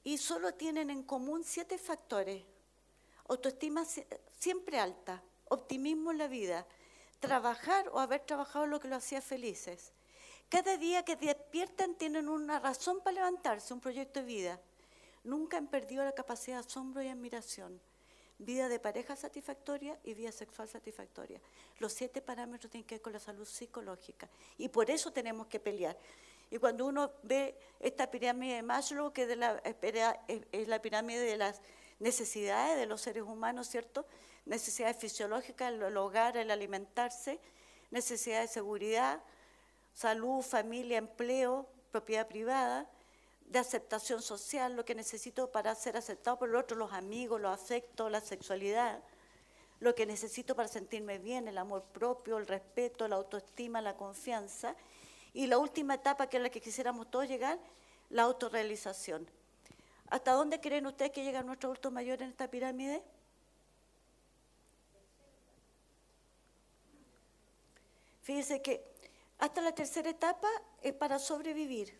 y solo tienen en común 7 factores. autoestima siempre alta, optimismo en la vida, trabajar o haber trabajado lo que lo hacía felices. Cada día que despiertan tienen una razón para levantarse, un proyecto de vida. Nunca han perdido la capacidad de asombro y admiración. Vida de pareja satisfactoria y vida sexual satisfactoria. Los 7 parámetros tienen que ver con la salud psicológica y por eso tenemos que pelear. Y cuando uno ve esta pirámide de Maslow, que es la pirámide de las necesidades de los seres humanos, ¿cierto? Necesidades fisiológicas, el hogar, el alimentarse, necesidades de seguridad, salud, familia, empleo, propiedad privada, de aceptación social, lo que necesito para ser aceptado por el otro, los amigos, los afectos, la sexualidad, lo que necesito para sentirme bien, el amor propio, el respeto, la autoestima, la confianza. Y la última etapa, que es la que quisiéramos todos llegar, la autorrealización. ¿Hasta dónde creen ustedes que llegan nuestros adultos mayores en esta pirámide? Fíjense que hasta la tercera etapa es para sobrevivir.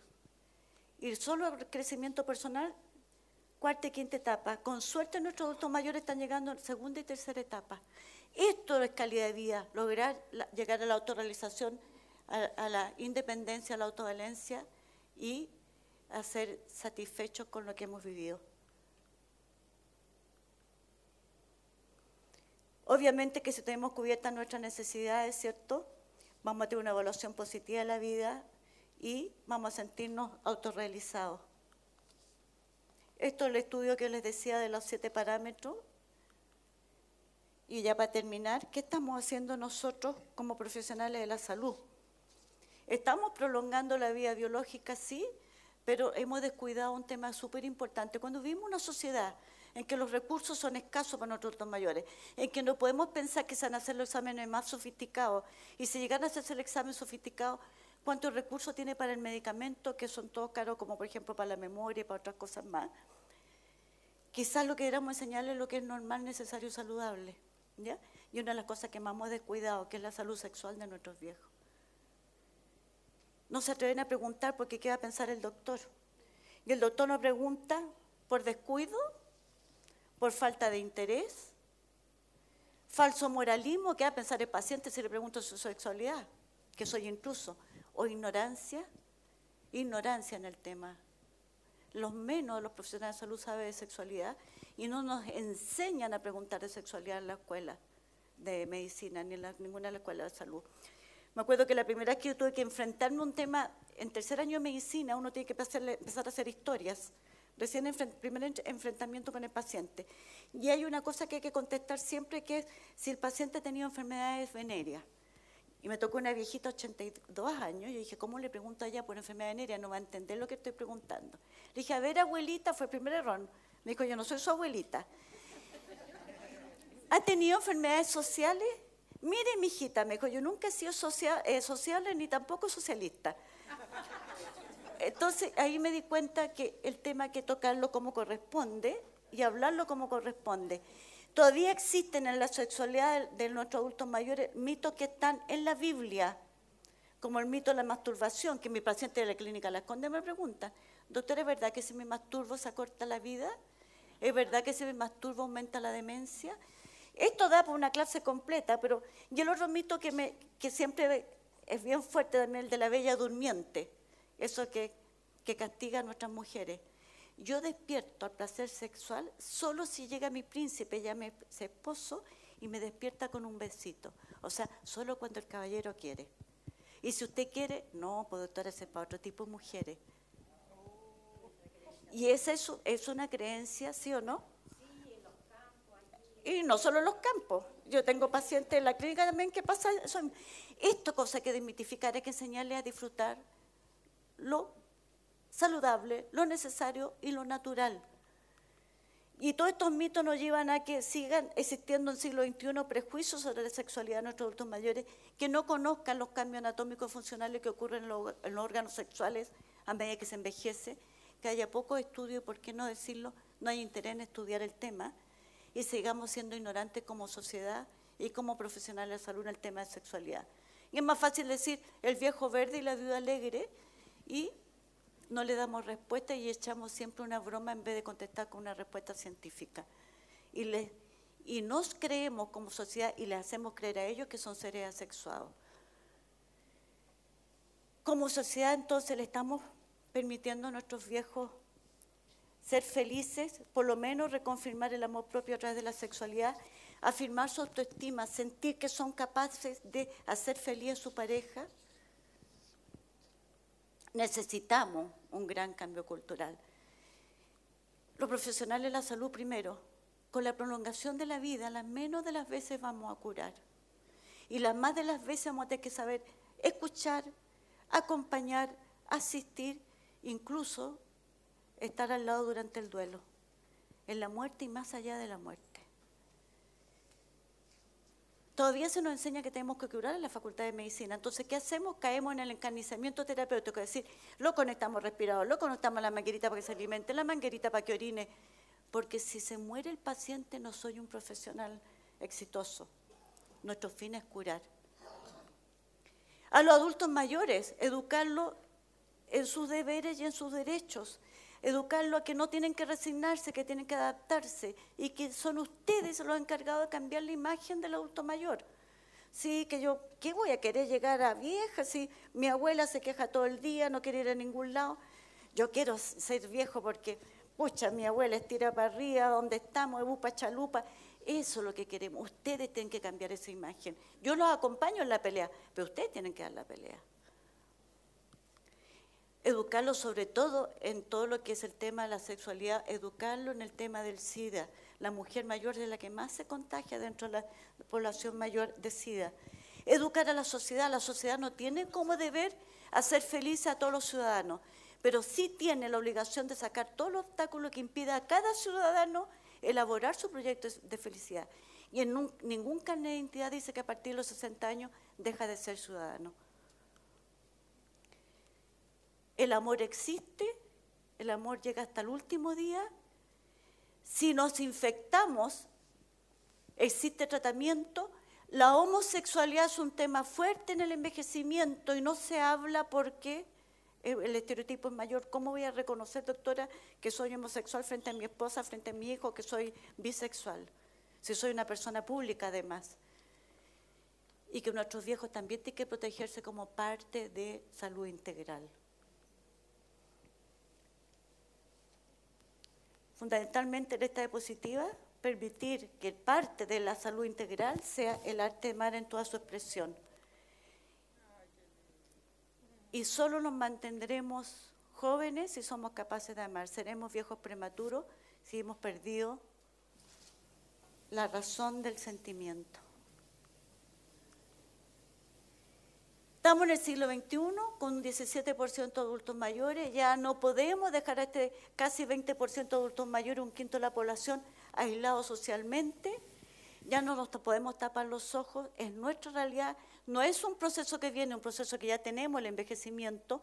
Y solo el crecimiento personal, cuarta y quinta etapa. Con suerte nuestros adultos mayores están llegando a segunda y tercera etapa. Esto es calidad de vida, lograr llegar a la autorrealización, a la independencia, a la autovalencia y a ser satisfechos con lo que hemos vivido. Obviamente que si tenemos cubiertas nuestras necesidades, ¿cierto?, vamos a tener una evaluación positiva de la vida y vamos a sentirnos autorrealizados. Esto es el estudio que les decía de los 7 parámetros. Y ya para terminar, ¿qué estamos haciendo nosotros como profesionales de la salud? Estamos prolongando la vida biológica, sí, pero hemos descuidado un tema súper importante. Cuando vivimos una sociedad en que los recursos son escasos para nuestros adultos mayores, en que no podemos pensar que se van a hacer los exámenes más sofisticados, y si llegan a hacerse el examen sofisticado, ¿cuántos recursos tiene para el medicamento, que son todos caros, como por ejemplo para la memoria y para otras cosas más? Quizás lo que queramos enseñarles es lo que es normal, necesario y saludable, ¿ya? Y una de las cosas que más hemos descuidado, que es la salud sexual de nuestros viejos. No se atreven a preguntar porque ¿qué va a pensar el doctor? Y el doctor nos pregunta por descuido, por falta de interés, falso moralismo, ¿qué va a pensar el paciente si le pregunto su sexualidad? Que soy intruso. O ignorancia en el tema. Los menos de los profesionales de salud saben de sexualidad y no nos enseñan a preguntar de sexualidad en la escuela de medicina, ni en ninguna de las escuelas de salud. Me acuerdo que la primera vez que yo tuve que enfrentarme a un tema, en tercer año de medicina, uno tiene que empezar a hacer historias, recién primer enfrentamiento con el paciente. Y hay una cosa que hay que contestar siempre, que es si el paciente ha tenido enfermedades venéreas. Y me tocó una viejita, 82 años, y yo dije, ¿cómo le pregunto a ella por enfermedad venérea? No va a entender lo que estoy preguntando. Le dije, a ver, abuelita, fue el primer error. Me dijo, yo no soy su abuelita. ¿Ha tenido enfermedades sociales? Mire, mijita, me dijo, yo nunca he sido sociable ni tampoco socialista. Entonces, ahí me di cuenta que el tema hay que tocarlo como corresponde y hablarlo como corresponde. Todavía existen en la sexualidad de nuestros adultos mayores mitos que están en la Biblia, como el mito de la masturbación, que mi paciente de la clínica La Conde me pregunta, doctor, ¿es verdad que si me masturbo se acorta la vida? ¿Es verdad que si me masturbo aumenta la demencia? Esto da por una clase completa, pero y el otro mito que siempre es bien fuerte también, el de la bella durmiente, eso que castiga a nuestras mujeres. Yo despierto al placer sexual solo si llega mi príncipe, llame esposo, y me despierta con un besito. O sea, solo cuando el caballero quiere. Y si usted quiere, no, pues doctora, ese es para otro tipo de mujeres. Y esa es una creencia, ¿sí o no? Sí, en los campos. Y no solo en los campos. Yo tengo pacientes en la clínica también que pasa eso. Esto cosa hay que desmitificar, hay que enseñarle a disfrutar lo saludable, lo necesario y lo natural. Y todos estos mitos nos llevan a que sigan existiendo en el siglo XXI prejuicios sobre la sexualidad de nuestros adultos mayores, que no conozcan los cambios anatómicos funcionales que ocurren en los órganos sexuales a medida que se envejece, que haya poco estudio y, por qué no decirlo, no hay interés en estudiar el tema, y sigamos siendo ignorantes como sociedad y como profesionales de la salud en el tema de sexualidad. Y es más fácil decir el viejo verde y la viuda alegre, y no le damos respuesta y echamos siempre una broma en vez de contestar con una respuesta científica. Y y nos creemos como sociedad y les hacemos creer a ellos que son seres asexuados. Como sociedad, entonces, le estamos permitiendo a nuestros viejos ser felices, por lo menos reconfirmar el amor propio a través de la sexualidad, afirmar su autoestima, sentir que son capaces de hacer feliz a su pareja. Necesitamos un gran cambio cultural. Los profesionales de la salud, primero, con la prolongación de la vida, las menos de las veces vamos a curar. Y las más de las veces vamos a tener que saber escuchar, acompañar, asistir, incluso estar al lado durante el duelo, en la muerte y más allá de la muerte. Todavía se nos enseña que tenemos que curar en la Facultad de Medicina. Entonces, ¿qué hacemos? Caemos en el encarnizamiento terapéutico, es decir, lo conectamos al respirador, lo conectamos a la manguerita para que se alimente, la manguerita para que orine, porque si se muere el paciente no soy un profesional exitoso. Nuestro fin es curar. A los adultos mayores, educarlos en sus deberes y en sus derechos, educarlos a que no tienen que resignarse, que tienen que adaptarse y que son ustedes los encargados de cambiar la imagen del adulto mayor. Sí, que yo, ¿qué voy a querer llegar a vieja si mi abuela se queja todo el día, no quiere ir a ningún lado? Yo quiero ser viejo porque, pucha, mi abuela estira para arriba, donde estamos, bupa chalupa. Eso es lo que queremos. Ustedes tienen que cambiar esa imagen. Yo los acompaño en la pelea, pero ustedes tienen que dar la pelea. Educarlo sobre todo en todo lo que es el tema de la sexualidad, educarlo en el tema del SIDA. La mujer mayor es la que más se contagia dentro de la población mayor de SIDA. Educar a la sociedad no tiene como deber hacer felices a todos los ciudadanos, pero sí tiene la obligación de sacar todos los obstáculos que impida a cada ciudadano elaborar su proyecto de felicidad. Y en ningún carnet de identidad dice que a partir de los 60 años deja de ser ciudadano. El amor existe, el amor llega hasta el último día. Si nos infectamos, existe tratamiento. La homosexualidad es un tema fuerte en el envejecimiento y no se habla porque el estereotipo es mayor. ¿Cómo voy a reconocer, doctora, que soy homosexual frente a mi esposa, frente a mi hijo, que soy bisexual? Si soy una persona pública, además. Y que nuestros viejos también tienen que protegerse como parte de salud integral. Fundamentalmente en esta diapositiva, permitir que parte de la salud integral sea el arte de amar en toda su expresión. Y solo nos mantendremos jóvenes si somos capaces de amar. Seremos viejos prematuros si hemos perdido la razón del sentimiento. Estamos en el siglo XXI con un 17% de adultos mayores. Ya no podemos dejar a este casi 20% de adultos mayores, un quinto de la población, aislados socialmente. Ya no nos podemos tapar los ojos. Es nuestra realidad. No es un proceso que viene, un proceso que ya tenemos, el envejecimiento.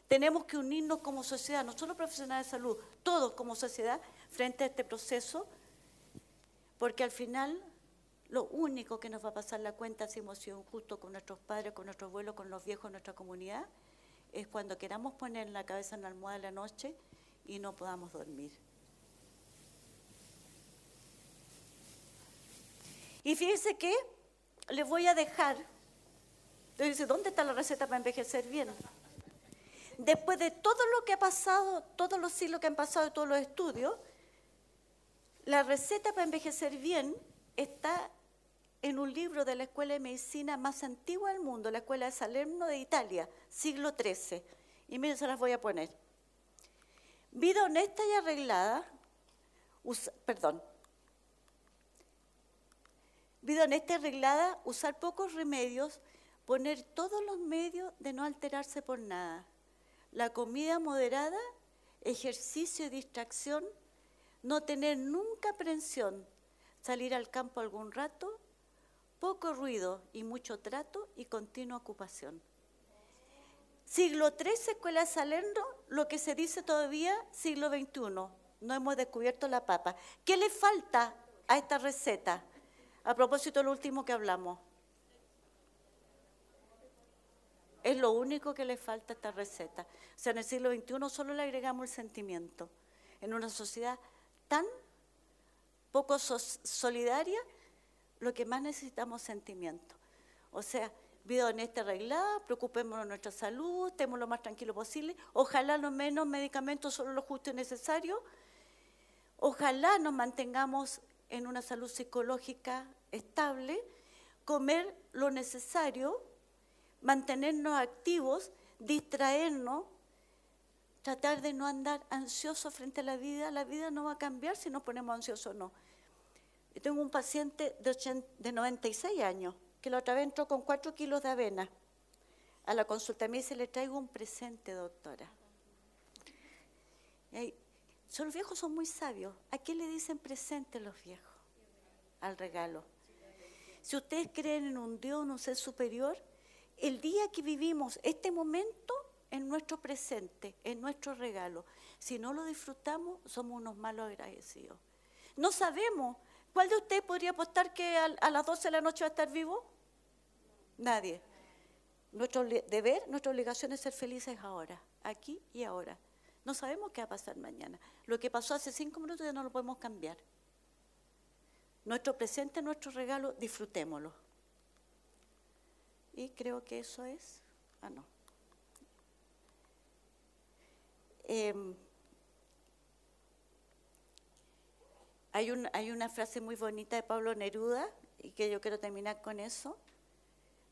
Tenemos que unirnos como sociedad, no solo profesionales de salud, todos como sociedad, frente a este proceso, porque al final lo único que nos va a pasar la cuenta si hemos sido injustos con nuestros padres, con nuestros abuelos, con los viejos de nuestra comunidad, es cuando queramos poner la cabeza en la almohada de la noche y no podamos dormir. Y fíjense que les voy a dejar, entonces, ¿dónde está la receta para envejecer bien? Después de todo lo que ha pasado, todos los siglos que han pasado y todos los estudios, la receta para envejecer bien está en un libro de la Escuela de Medicina más antigua del mundo, la Escuela de Salerno de Italia, siglo XIII. Y miren, se las voy a poner. Vida honesta y arreglada, vida honesta y arreglada, usar pocos remedios, poner todos los medios de no alterarse por nada. La comida moderada, ejercicio y distracción, no tener nunca aprensión, salir al campo algún rato, poco ruido y mucho trato y continua ocupación. Siglo XIII, Escuela de Salerno, lo que se dice todavía siglo XXI. No hemos descubierto la papa. ¿Qué le falta a esta receta? A propósito de lo último que hablamos. Es lo único que le falta a esta receta. O sea, en el siglo XXI solo le agregamos el sentimiento. En una sociedad tan poco solidaria, lo que más necesitamos es sentimiento. O sea, vida honesta, arreglada, preocupémonos de nuestra salud, estemos lo más tranquilo posible, ojalá lo menos medicamentos, solo lo justo y necesario, ojalá nos mantengamos en una salud psicológica estable, comer lo necesario, mantenernos activos, distraernos, tratar de no andar ansiosos frente a la vida no va a cambiar si nos ponemos ansiosos o no. Yo tengo un paciente de 96 años, que la otra vez entró con 4 kilos de avena a la consulta. Me dice, le traigo un presente, doctora. Los viejos son muy sabios. ¿A qué le dicen presente los viejos? Al regalo. Si ustedes creen en un Dios, en un ser superior, el día que vivimos este momento es nuestro presente, es nuestro regalo. Si no lo disfrutamos, somos unos malos agradecidos. No sabemos. ¿Cuál de ustedes podría apostar que a las 12 de la noche va a estar vivo? Nadie. Nuestro deber, nuestra obligación es ser felices ahora, aquí y ahora. No sabemos qué va a pasar mañana. Lo que pasó hace 5 minutos ya no lo podemos cambiar. Nuestro presente, nuestro regalo, disfrutémoslo. Y creo que eso es... no. Hay una frase muy bonita de Pablo Neruda, y que yo quiero terminar con eso,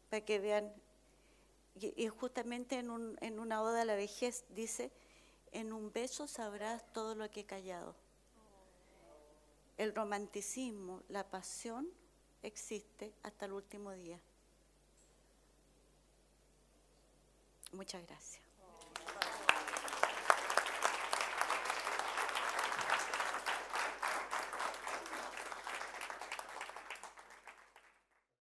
para que vean, y justamente en una oda a la vejez dice, en un beso sabrás todo lo que he callado. El romanticismo, la pasión, existe hasta el último día. Muchas gracias.